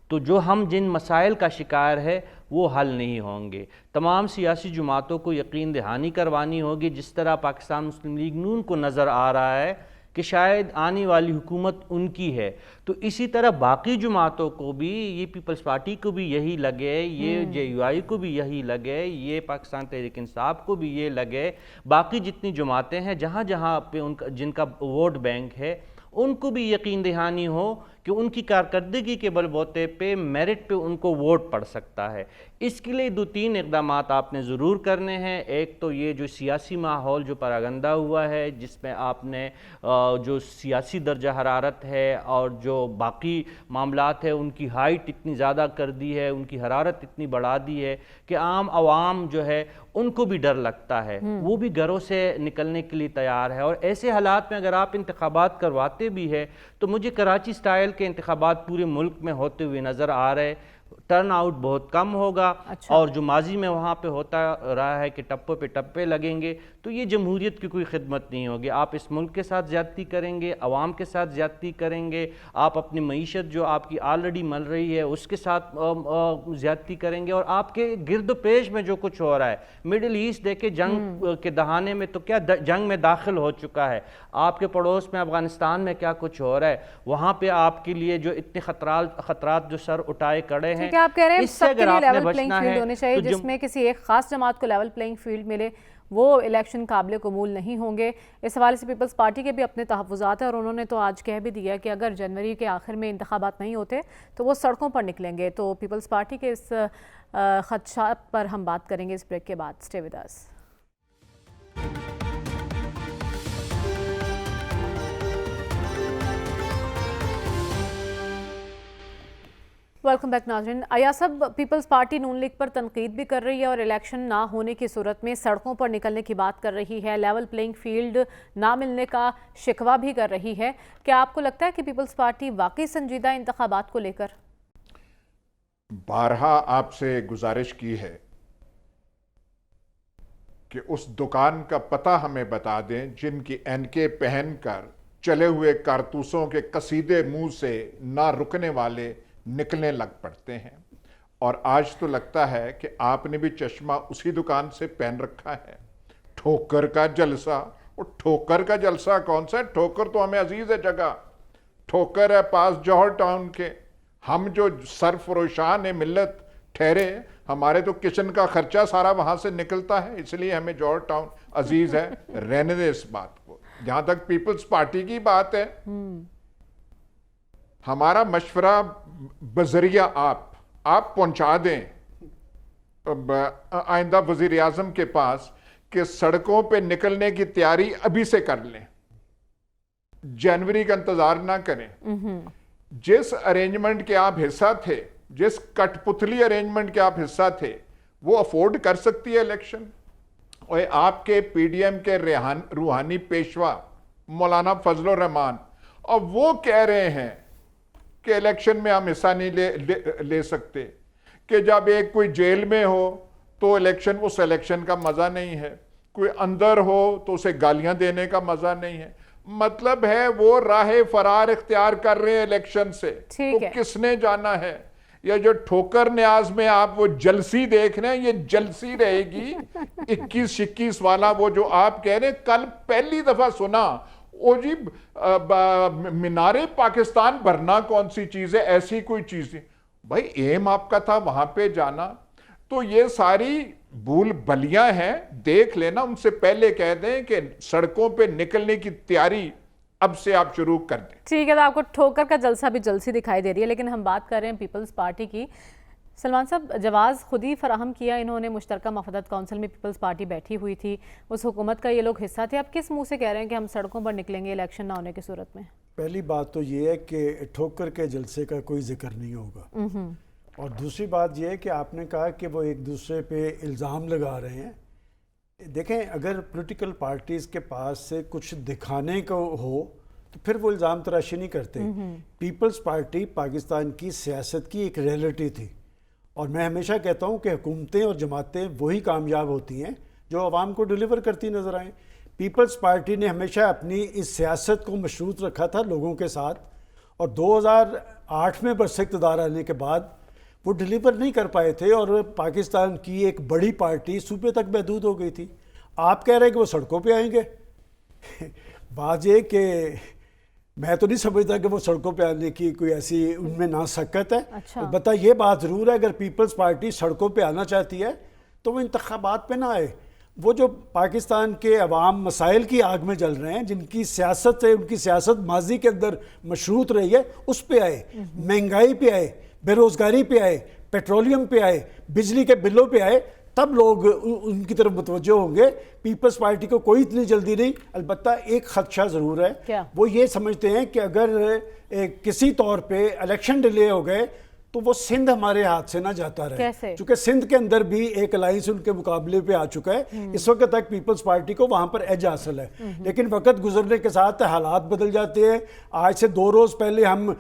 تو جو ہم جن مسائل کا شکار ہے وہ حل نہیں ہوں گے. تمام سیاسی جماعتوں کو یقین دہانی کروانی ہوگی، جس طرح پاکستان مسلم لیگ نون کو نظر آ رہا ہے کہ شاید آنے والی حکومت ان کی ہے، تو اسی طرح باقی جماعتوں کو بھی، یہ پیپلز پارٹی کو بھی یہی لگے، یہ جے یو آئی کو بھی یہی لگے، یہ پاکستان تحریک انصاف کو بھی یہ لگے، باقی جتنی جماعتیں ہیں جہاں جہاں پہ جن کا ووٹ بینک ہے ان کو بھی یقین دہانی ہو کہ ان کی کارکردگی کے بل بوتے پہ میرٹ پہ ان کو ووٹ پڑ سکتا ہے. اس کے لیے 2-3 اقدامات آپ نے ضرور کرنے ہیں. ایک تو یہ جو سیاسی ماحول جو پراگندہ ہوا ہے، جس میں آپ نے جو سیاسی درجہ حرارت ہے اور جو باقی معاملات ہیں ان کی ہائٹ اتنی زیادہ کر دی ہے، ان کی حرارت اتنی بڑھا دی ہے کہ عام عوام جو ہے ان کو بھی ڈر لگتا ہے، وہ بھی گھروں سے نکلنے کے لیے تیار ہے. اور ایسے حالات میں اگر آپ انتخابات کرواتے بھی ہے تو مجھے کراچی سٹائل کے انتخابات پورے ملک میں ہوتے ہوئے نظر آ رہے. ٹرن آؤٹ بہت کم ہوگا، اور جو ماضی میں وہاں پہ ہوتا رہا ہے کہ ٹپوں پہ ٹپے لگیں گے تو یہ جمہوریت کی کوئی خدمت نہیں ہوگی. آپ اس ملک کے ساتھ زیادتی کریں گے، عوام کے ساتھ زیادتی کریں گے، آپ اپنی معیشت جو آپ کی آلریڈی مل رہی ہے اس کے ساتھ زیادتی کریں گے. اور آپ کے گرد و پیش میں جو کچھ ہو رہا ہے، مڈل ایسٹ دیکھے جنگ کے دہانے میں تو کیا جنگ میں داخل ہو چکا ہے، آپ کے پڑوس میں افغانستان میں کیا کچھ ہو رہا ہے، وہاں پہ آپ کے لیے جو اتنے خطرات جو سر اٹھائے کڑے ہیں، آپ کہہ رہے ہیں سب کے لیے لیول پلینگ بچنا فیلڈ ہے ہونے چاہیے، جس میں کسی ایک خاص جماعت کو لیول پلینگ فیلڈ ملے وہ الیکشن قابل قبول نہیں ہوں گے. اس حوالے سے پیپلز پارٹی کے بھی اپنے تحفظات ہیں اور انہوں نے تو آج کہہ بھی دیا کہ اگر جنوری کے آخر میں انتخابات نہیں ہوتے تو وہ سڑکوں پر نکلیں گے. تو پیپلز پارٹی کے اس خدشات پر ہم بات کریں گے اس بریک کے بعد. Stay with us. Welcome back ناظرین. ایاز صاحب، پیپلز پارٹی نون لیگ پر تنقید بھی کر رہی ہے اور الیکشن نہ ہونے کی صورت میں سڑکوں پر نکلنے کی بات کر رہی ہے، لیول پلینگ فیلڈ نہ ملنے کا شکوہ بھی کر رہی ہے. کیا آپ کو لگتا ہے کہ پیپلز پارٹی واقعی سنجیدہ انتخابات کو لے کر؟ بارہا آپ سے گزارش کی ہے کہ اس دکان کا پتہ ہمیں بتا دیں جن کی اینکیں پہن کر چلے ہوئے کارتوسوں کے قصیدے منہ سے نہ رکنے والے نکلنے لگ پڑتے ہیں. اور آج تو لگتا ہے کہ آپ نے بھی چشمہ اسی دکان سے پہن رکھا ہے. ٹھوکر کا جلسہ، اور ٹھوکر کا جلسہ کون سا ہے؟ ٹھوکر تو ہمیں عزیز ہے جگہ، ٹھوکر ہے پاس جوہر ٹاؤن کے. ہم جو سرفروشان ملت ٹھہرے، ہمارے تو کچن کا خرچہ سارا وہاں سے نکلتا ہے، اس لیے ہمیں جوہر ٹاؤن عزیز ہے. رہنے دے اس بات کو. جہاں تک پیپلز پارٹی کی بات ہے، ہمارا مشورہ بذریعہ آپ پہنچا دیں آئندہ وزیر اعظم کے پاس کہ سڑکوں پہ نکلنے کی تیاری ابھی سے کر لیں, جنوری کا انتظار نہ کریں. جس ارینجمنٹ کے آپ حصہ تھے, جس کٹ پتلی ارینجمنٹ کے آپ حصہ تھے, وہ افورڈ کر سکتی ہے الیکشن. اور آپ کے پی ڈی ایم کے روحانی پیشوا مولانا فضل الرحمان, اور وہ کہہ رہے ہیں کہ الیکشن میں ہم حصہ نہیں لے سکتے, کہ جب ایک کوئی جیل میں ہو تو الیکشن, اس الیکشن کا مزہ نہیں ہے, کوئی اندر ہو تو اسے گالیاں دینے کا مزہ نہیں ہے. مطلب ہے وہ راہ فرار اختیار کر رہے ہیں الیکشن سے. تو کس نے جانا ہے؟ یا جو ٹھوکر نیاز میں آپ وہ جلسی دیکھ رہے ہیں, یہ جلسی رہے گی 21-21 والا. وہ جو آپ کہہ رہے ہیں, کل پہلی دفعہ سنا, او جی مینار پاکستان بھرنا کون سی چیز ہے, ایسی کوئی چیز نہیں. بھائی ایم آپ کا تھا وہاں پہ جانا. تو یہ ساری بھول بھلیاں ہیں, دیکھ لینا. ان سے پہلے کہہ دیں کہ سڑکوں پہ نکلنے کی تیاری اب سے آپ شروع کر دیں. ٹھیک ہے, تو آپ کو ٹھوکر کا جلسہ بھی جلسی دکھائی دے رہی ہے, لیکن ہم بات کر رہے ہیں پیپلز پارٹی کی. سلمان صاحب, جواز خود ہی فراہم کیا انہوں نے, مشترکہ مفادات کونسل میں پیپلز پارٹی بیٹھی ہوئی تھی, اس حکومت کا یہ لوگ حصہ تھے. اب کس منہ سے کہہ رہے ہیں کہ ہم سڑکوں پر نکلیں گے الیکشن نہ ہونے کی صورت میں؟ پہلی بات تو یہ ہے کہ ٹھوکر کے جلسے کا کوئی ذکر نہیں ہوگا, اور دوسری بات یہ ہے کہ آپ نے کہا کہ وہ ایک دوسرے پہ الزام لگا رہے ہیں. دیکھیں, اگر پولیٹیکل پارٹیز کے پاس سے کچھ دکھانے کو ہو تو پھر وہ الزام تراشی نہیں کرتے. پیپلز پارٹی پاکستان کی سیاست کی ایک ریئلٹی تھی, اور میں ہمیشہ کہتا ہوں کہ حکومتیں اور جماعتیں وہی کامیاب ہوتی ہیں جو عوام کو ڈیلیور کرتی نظر آئیں. پیپلز پارٹی نے ہمیشہ اپنی اس سیاست کو مشروط رکھا تھا لوگوں کے ساتھ, اور 2008 میں برسر اقتدار آنے کے بعد وہ ڈیلیور نہیں کر پائے تھے, اور پاکستان کی ایک بڑی پارٹی صوبے تک محدود ہو گئی تھی. آپ کہہ رہے ہیں کہ وہ سڑکوں پہ آئیں گے. بات یہ کہ میں تو نہیں سمجھتا کہ وہ سڑکوں پہ آنے کی کوئی ایسی ان میں ناسکت ہے. البتہ یہ بات ضرور ہے, اگر پیپلز پارٹی سڑکوں پہ آنا چاہتی ہے تو وہ انتخابات پہ نہ آئے. وہ جو پاکستان کے عوام مسائل کی آگ میں جل رہے ہیں, جن کی سیاست سے ان کی سیاست ماضی کے اندر مشروط رہی ہے, اس پہ آئے. مہنگائی پہ آئے, بے روزگاری پہ آئے, پیٹرولیم پہ آئے, بجلی کے بلوں پہ آئے, تب لوگ ان کی طرف متوجہ ہوں گے. پیپلز پارٹی کو کوئی اتنی جلدی نہیں. البتہ ایک خدشہ ضرور ہے, وہ یہ سمجھتے ہیں کہ اگر کسی طور پہ الیکشن ڈیلے ہو گئے تو وہ سندھ ہمارے ہاتھ سے نہ جاتا رہے. چونکہ سندھ کے اندر بھی ایک الائنس ان کے مقابلے پہ آ چکا ہے. اس وقت تک پیپلز پارٹی کو وہاں پر ایج حاصل ہے, لیکن وقت گزرنے کے ساتھ حالات بدل جاتے ہیں. آج سے 2 روز پہلے ہم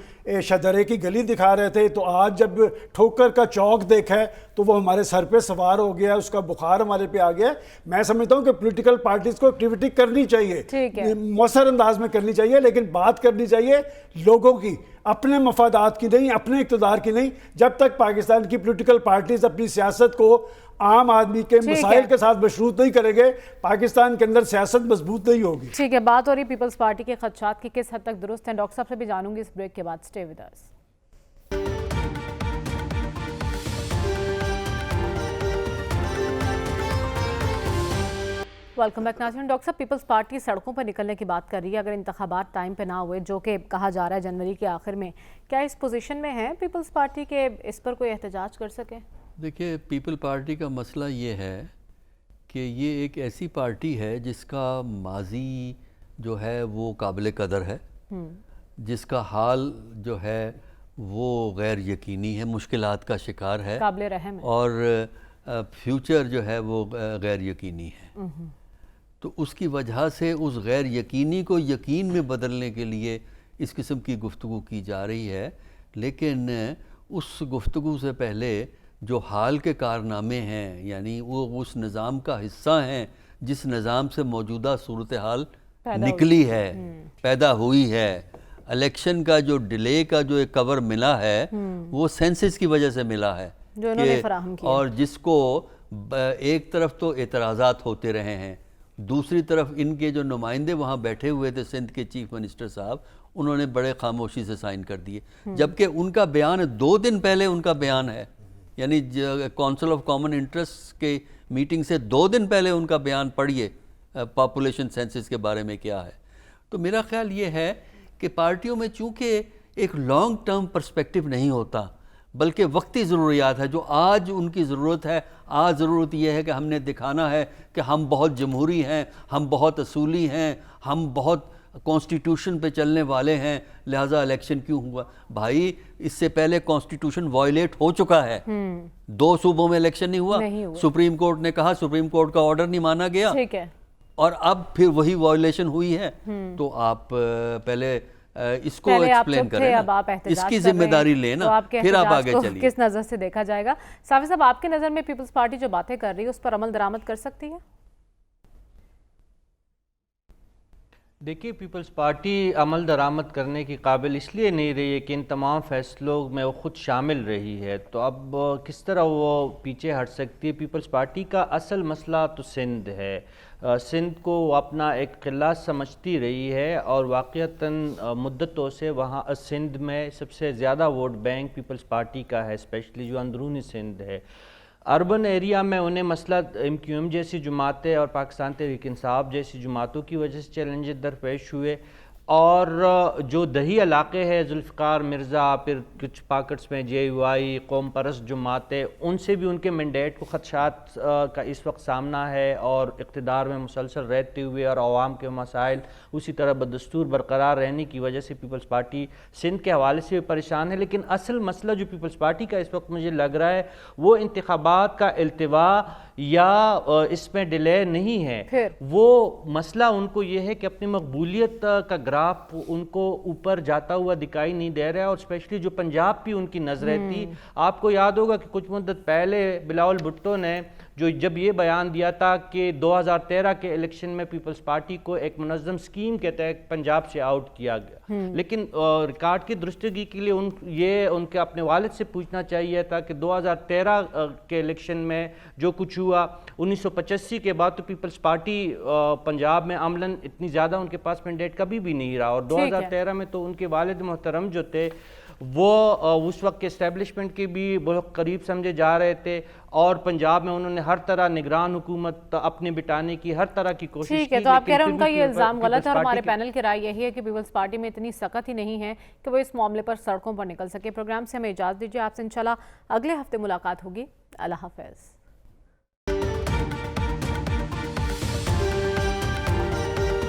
شدرے کی گلی دکھا رہے تھے, تو آج جب ٹھوکر کا چوک دیکھا ہے تو وہ ہمارے سر پہ سوار ہو گیا, اس کا بخار ہمارے پہ آ گیا. میں سمجھتا ہوں کہ پولیٹیکل پارٹیز کو ایکٹیویٹی کرنی چاہیے, مؤثر انداز میں کرنی چاہیے, لیکن بات کرنی چاہیے لوگوں کی, اپنے مفادات کی نہیں, اپنے اقتدار کی نہیں. جب تک پاکستان کی پولیٹیکل پارٹیز اپنی سیاست کو عام آدمی کے مسائل کے ساتھ مشروط نہیں کریں گے, پاکستان کے اندر سیاست مضبوط نہیں ہوگی. ٹھیک ہے, بات ہو رہی پیپلز پارٹی کے خدشات کی کس حد تک درست ہیں, ڈاکٹر صاحب سے بھی جانوں گی اس بریک کے بعد. Stay with us. Welcome back ناظرین. ڈاکٹر صاحب, پیپلز پارٹی سڑکوں پر نکلنے کی بات کر رہی ہے. اگر انتخابات ٹائم پہ نہ ہوئے, جو کہ کہا جا رہا ہے جنوری کے آخر میں, کیا اس پوزیشن میں ہے پیپلز پارٹی کے اس پر کوئی احتجاج کر سکے؟ دیکھیے, پیپل پارٹی کا مسئلہ یہ ہے کہ یہ ایک ایسی پارٹی ہے جس کا ماضی جو ہے وہ قابل قدر ہے, جس کا حال جو ہے وہ غیر یقینی ہے, مشکلات کا شکار ہے, قابل رحم ہے, اور فیوچر جو ہے وہ غیر یقینی ہے. تو اس کی وجہ سے اس غیر یقینی کو یقین میں بدلنے کے لیے اس قسم کی گفتگو کی جا رہی ہے. لیکن اس گفتگو سے پہلے جو حال کے کارنامے ہیں, یعنی وہ اس نظام کا حصہ ہیں جس نظام سے موجودہ صورتحال نکلی ہے, پیدا ہوئی ہے. الیکشن کا جو ڈیلے کا جو ایک کور ملا ہے وہ سینسس کی وجہ سے ملا ہے, جو انہوں نے فراہم کیا, اور جس کو ایک طرف تو اعتراضات ہوتے رہے ہیں, دوسری طرف ان کے جو نمائندے وہاں بیٹھے ہوئے تھے, سندھ کے چیف منسٹر صاحب, انہوں نے بڑے خاموشی سے سائن کر دیے. جبکہ ان کا بیان 2 دن پہلے ان کا بیان ہے, یعنی کونسل آف کامن انٹرسٹ کے میٹنگ سے 2 دن پہلے ان کا بیان پڑھیے پاپولیشن سینسس کے بارے میں کیا ہے. تو میرا خیال یہ ہے کہ پارٹیوں میں چونکہ ایک لانگ ٹرم پرسپیکٹو نہیں ہوتا, بلکہ وقتی ضروریات ہے. جو آج ان کی ضرورت ہے، آج ضرورت یہ ہے کہ ہم نے دکھانا ہے کہ ہم بہت جمہوری ہیں، ہم بہت اصولی ہیں، ہم بہت کانسٹیٹیوشن پہ چلنے والے ہیں، لہٰذا الیکشن کیوں ہوا؟ بھائی اس سے پہلے کانسٹیٹیوشن وائلیٹ ہو چکا ہے. 2 صوبوں میں الیکشن نہیں ہوا. سپریم کورٹ نے کہا، سپریم کورٹ کا آرڈر نہیں مانا گیا، ٹھیک ہے، اور اب پھر وہی وائلیشن ہوئی ہے. تو آپ پہلے اس کو ایکسپلین کریں نا، اس کی ذمہ داری لیں نا، پھر آپ آگے چلیے. کس نظر سے دیکھا جائے گا؟ صافی صاحب، آپ کی نظر میں پیپلز پارٹی جو باتیں کر رہی ہے اس پر عمل درآمد کر سکتی ہے؟ دیکھیے، پیپلز پارٹی عمل درآمد کرنے کی قابل اس لیے نہیں رہی ہے کہ ان تمام فیصلوں میں وہ خود شامل رہی ہے، تو اب کس طرح وہ پیچھے ہٹ سکتی ہے؟ پیپلز پارٹی کا اصل مسئلہ تو سندھ ہے. سندھ کو وہ اپنا ایک قلعہ سمجھتی رہی ہے، اور واقعتاً مدتوں سے وہاں سندھ میں سب سے زیادہ ووٹ بینک پیپلز پارٹی کا ہے، اسپیشلی جو اندرونی سندھ ہے. اربن ایریا میں انہیں مسئلہ MQM جیسی جماعتیں اور پاکستان تحریک انصاف جیسی جماعتوں کی وجہ سے چیلنجز درپیش ہوئے، اور جو دیہی علاقے ہیں، ذوالفقار مرزا، پھر کچھ پاکٹس میں JUI، قوم پرست جماعتیں، ان سے بھی ان کے مینڈیٹ کو خدشات کا اس وقت سامنا ہے، اور اقتدار میں مسلسل رہتے ہوئے اور عوام کے مسائل اسی طرح بدستور برقرار رہنے کی وجہ سے پیپلز پارٹی سندھ کے حوالے سے پریشان ہے. لیکن اصل مسئلہ جو پیپلز پارٹی کا اس وقت مجھے لگ رہا ہے وہ انتخابات کا التوا یا اس میں ڈیلے نہیں ہے. وہ مسئلہ ان کو یہ ہے کہ اپنی مقبولیت کا گراف ان کو اوپر جاتا ہوا دکھائی نہیں دے رہا ہے، اور اسپیشلی جو پنجاب پہ ان کی نظریں تھی. آپ کو یاد ہوگا کہ کچھ مدت پہلے بلاول بھٹو نے جو جب یہ بیان دیا تھا کہ 2013 کے الیکشن میں پیپلز پارٹی کو ایک منظم سکیم کے تحت پنجاب سے آؤٹ کیا گیا، لیکن ریکارڈ کی درستگی کے لیے ان کے اپنے والد سے پوچھنا چاہیے تھا کہ 2013 کے الیکشن میں جو کچھ ہوا 1985 کے بعد تو پیپلز پارٹی پنجاب میں عملاً اتنی زیادہ ان کے پاس مینڈیٹ کبھی بھی نہیں رہا، اور 2013 میں تو ان کے والد محترم جو تھے وہ اس وقت کے اسٹیبلشمنٹ کے بھی بہت قریب سمجھے جا رہے تھے، اور پنجاب میں انہوں نے ہر طرح نگران حکومت اپنے بٹانے کی ہر طرح کی کوشش کی. ٹھیک ہے، تو آپ کہہ رہے ہیں ان کا یہ الزام غلط ہے، اور ہمارے پینل کی رائے یہی ہے کہ پیپلز پارٹی میں اتنی سخت ہی نہیں ہے کہ وہ اس معاملے پر سڑکوں پر نکل سکے. پروگرام سے ہمیں اجازت دیجیے، آپ سے انشاءاللہ اگلے ہفتے ملاقات ہوگی. اللہ حافظ.